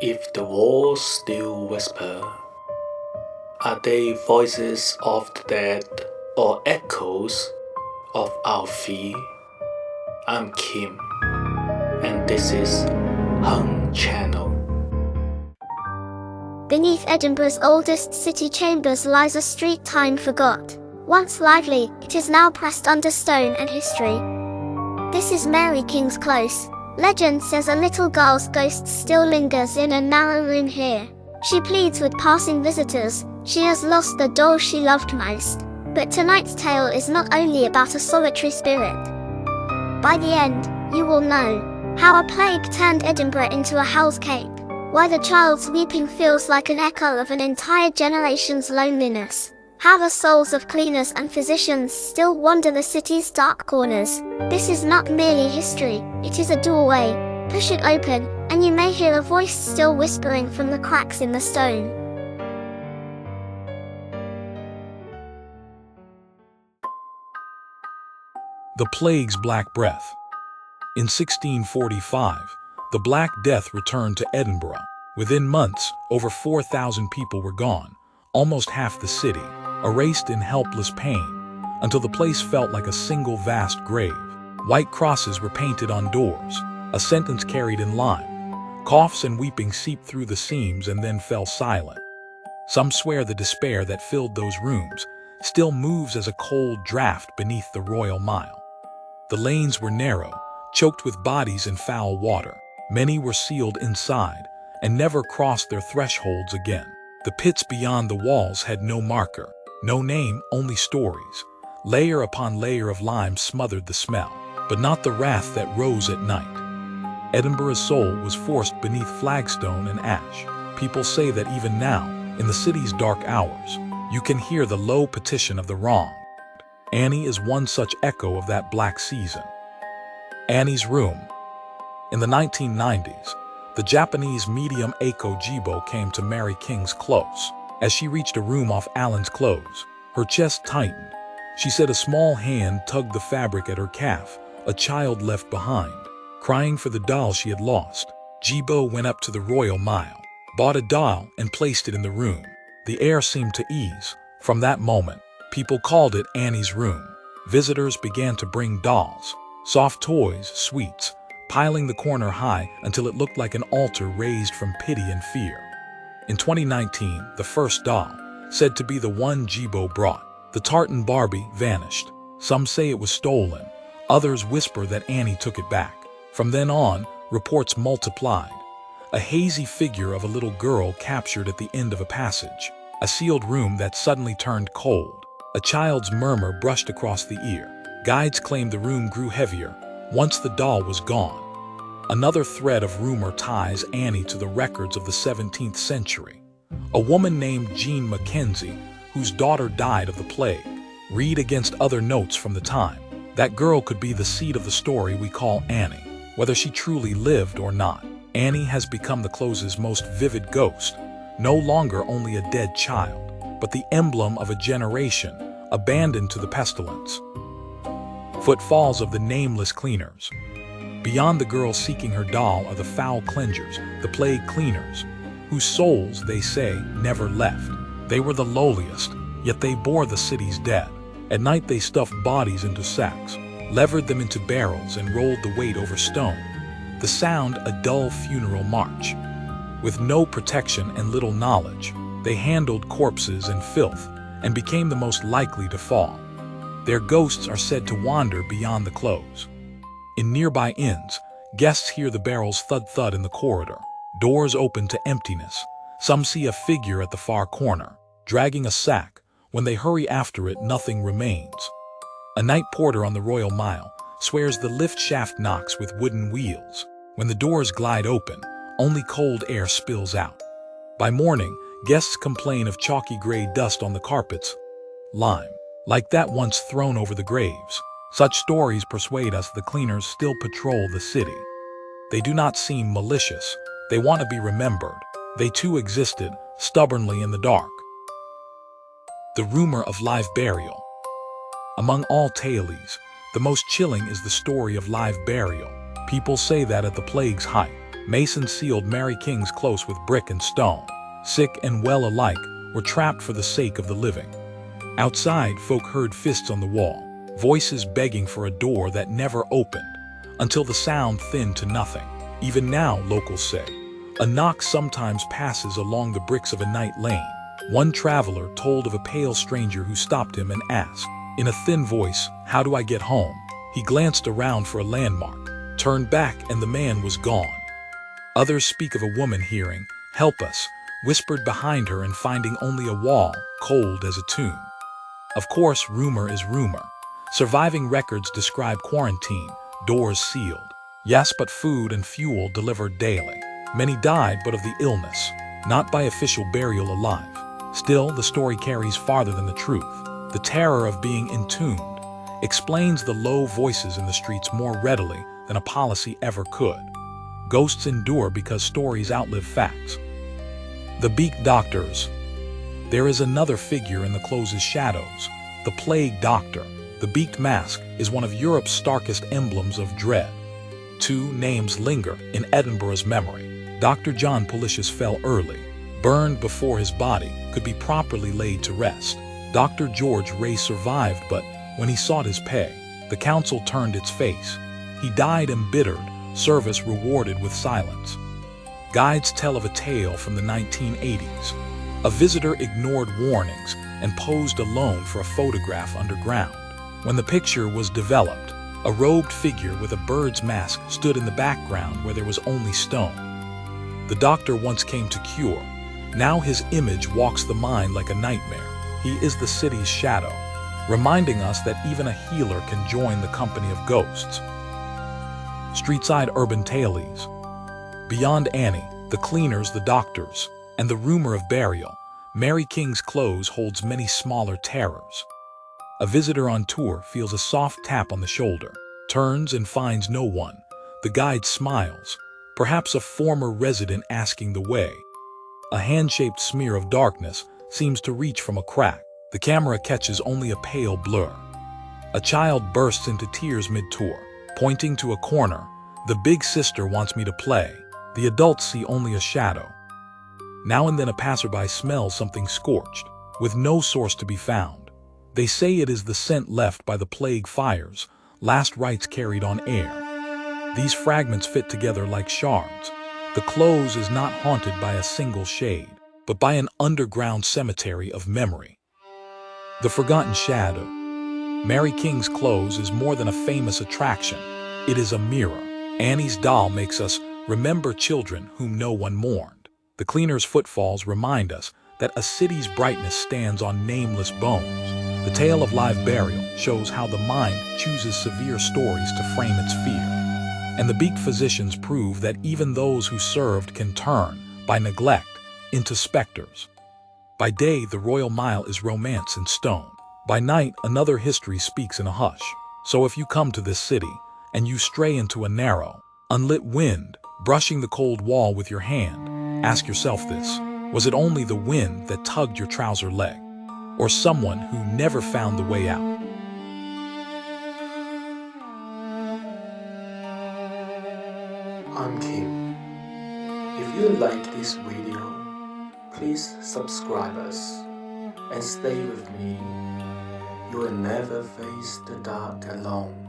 If the walls still whisper, are they voices of the dead or echoes of our fear? I'm Kim, and this is Hung Channel. Beneath Edinburgh's oldest city chambers lies a street time forgot. Once lively, it is now pressed under stone and history. This is Mary King's Close. Legend says a little girl's ghost still lingers in a narrow room here. She pleads with passing visitors. She has lost the doll she loved most. But tonight's tale is not only about a solitary spirit. By the end, you will know how a plague turned Edinburgh into a hellscape, why the child's weeping feels like an echo of an entire generation's loneliness, how the souls of cleaners and physicians still wander the city's dark corners. This is not merely history, it is a doorway. Push it open, and you may hear a voice still whispering from the cracks in the stone. The Plague's Black Breath. In 1645, the Black Death returned to Edinburgh. Within months, over 4,000 people were gone, almost half the city, erased in helpless pain, until the place felt like a single vast grave. White crosses were painted on doors, a sentence carried in lime. Coughs and weeping seeped through the seams and then fell silent. Some swear the despair that filled those rooms still moves as a cold draft beneath the Royal Mile. The lanes were narrow, choked with bodies and foul water. Many were sealed inside and never crossed their thresholds again. The pits beyond the walls had no marker, no name, only stories. Layer upon layer of lime smothered the smell, but not the wrath that rose at night. Edinburgh's soul was forced beneath flagstone and ash. People say that even now, in the city's dark hours, you can hear the low petition of the wronged. Annie is one such echo of that black season. Annie's Room. In the 1990s, the Japanese medium Eiko Jibo came to Mary King's Close. As she reached a room off Allen's Close, her chest tightened. She said a small hand tugged the fabric at her calf, a child left behind, crying for the doll she had lost. Jibo went up to the Royal Mile, bought a doll and placed it in the room. The air seemed to ease. From that moment, people called it Annie's Room. Visitors began to bring dolls, soft toys, sweets, piling the corner high until it looked like an altar raised from pity and fear. In 2019, the first doll, said to be the one Jibo brought, the tartan Barbie, vanished. Some say it was stolen. Others whisper that Annie took it back. From then on, reports multiplied. A hazy figure of a little girl captured at the end of a passage. A sealed room that suddenly turned cold. A child's murmur brushed across the ear. Guides claimed the room grew heavier once the doll was gone. Another thread of rumor ties Annie to the records of the 17th century. A woman named Jean Mackenzie, whose daughter died of the plague. Read against other notes from the time. That girl could be the seed of the story we call Annie, whether she truly lived or not. Annie has become the Close's most vivid ghost, no longer only a dead child, but the emblem of a generation abandoned to the pestilence. Footfalls of the Nameless cleaners. Beyond the girl seeking her doll are the foul cleansers, the plague cleaners, whose souls, they say, never left. They were the lowliest, yet they bore the city's dead. At night they stuffed bodies into sacks, levered them into barrels and rolled the weight over stone. The sound a dull funeral march. With no protection and little knowledge, they handled corpses and filth and became the most likely to fall. Their ghosts are said to wander beyond the Close. In nearby inns, guests hear the barrels thud-thud in the corridor. Doors open to emptiness. Some see a figure at the far corner, dragging a sack. When they hurry after it, nothing remains. A night porter on the Royal Mile swears the lift shaft knocks with wooden wheels. When the doors glide open, only cold air spills out. By morning, guests complain of chalky gray dust on the carpets. Lime, like that once thrown over the graves. Such stories persuade us the cleaners still patrol the city. They do not seem malicious. They want to be remembered. They too existed, stubbornly in the dark. The rumor of live burial. Among all tales, the most chilling is the story of live burial. People say that at the plague's height, Masons sealed Mary King's close with brick and stone. Sick and well alike were trapped for the sake of the living. Outside, folk heard fists on the wall, voices begging for a door that never opened, until the sound thinned to nothing. Even now, locals say, a knock sometimes passes along the bricks of a night lane. One traveler told of a pale stranger who stopped him and asked, in a thin voice, "How do I get home?" He glanced around for a landmark, turned back, and the man was gone. Others speak of a woman hearing, "Help us," whispered behind her and finding only a wall, cold as a tomb. Of course, rumor is rumor. Surviving records describe quarantine, doors sealed. Yes, but food and fuel delivered daily. Many died but of the illness, not by official burial alive. Still, the story carries farther than the truth. The terror of being entombed explains the low voices in the streets more readily than a policy ever could. Ghosts endure because stories outlive facts. The Beaked Doctors. There is another figure in the close's shadows, the Plague Doctor. The beaked mask is one of Europe's starkest emblems of dread. Two names linger in Edinburgh's memory. Dr. John Policius fell early, burned before his body could be properly laid to rest. Dr. George Ray survived, but when he sought his pay, the council turned its face. He died embittered, service rewarded with silence. Guides tell of a tale from the 1980s. A visitor ignored warnings and posed alone for a photograph underground. When the picture was developed, a robed figure with a bird's mask stood in the background where there was only stone. The doctor once came to cure. Now his image walks the mind like a nightmare. He is the city's shadow, reminding us that even a healer can join the company of ghosts. Streetside urban tales. Beyond Annie, the cleaners, the doctors, and the rumor of burial, Mary King's Close holds many smaller terrors. A visitor on tour feels a soft tap on the shoulder, turns and finds no one. The guide smiles, perhaps a former resident asking the way. A hand-shaped smear of darkness seems to reach from a crack. The camera catches only a pale blur. A child bursts into tears mid-tour, pointing to a corner. "The big sister wants me to play." The adults see only a shadow. Now and then a passerby smells something scorched, with no source to be found. They say it is the scent left by the plague fires, last rites carried on air. These fragments fit together like shards. The close is not haunted by a single shade, but by an underground cemetery of memory. The Forgotten Shadow. Mary King's Close is more than a famous attraction. It is a mirror. Annie's doll makes us remember children whom no one mourned. The cleaner's footfalls remind us that a city's brightness stands on nameless bones. The tale of live burial shows how the mind chooses severe stories to frame its fear. And the beaked physicians prove that even those who served can turn, by neglect, into specters. By day, the Royal Mile is romance in stone. By night, another history speaks in a hush. So if you come to this city, and you stray into a narrow, unlit wind, brushing the cold wall with your hand, ask yourself this: was it only the wind that tugged your trouser leg? Or someone who never found the way out? I'm Kim. If you like this video, please subscribe us and stay with me. You will never face the dark alone.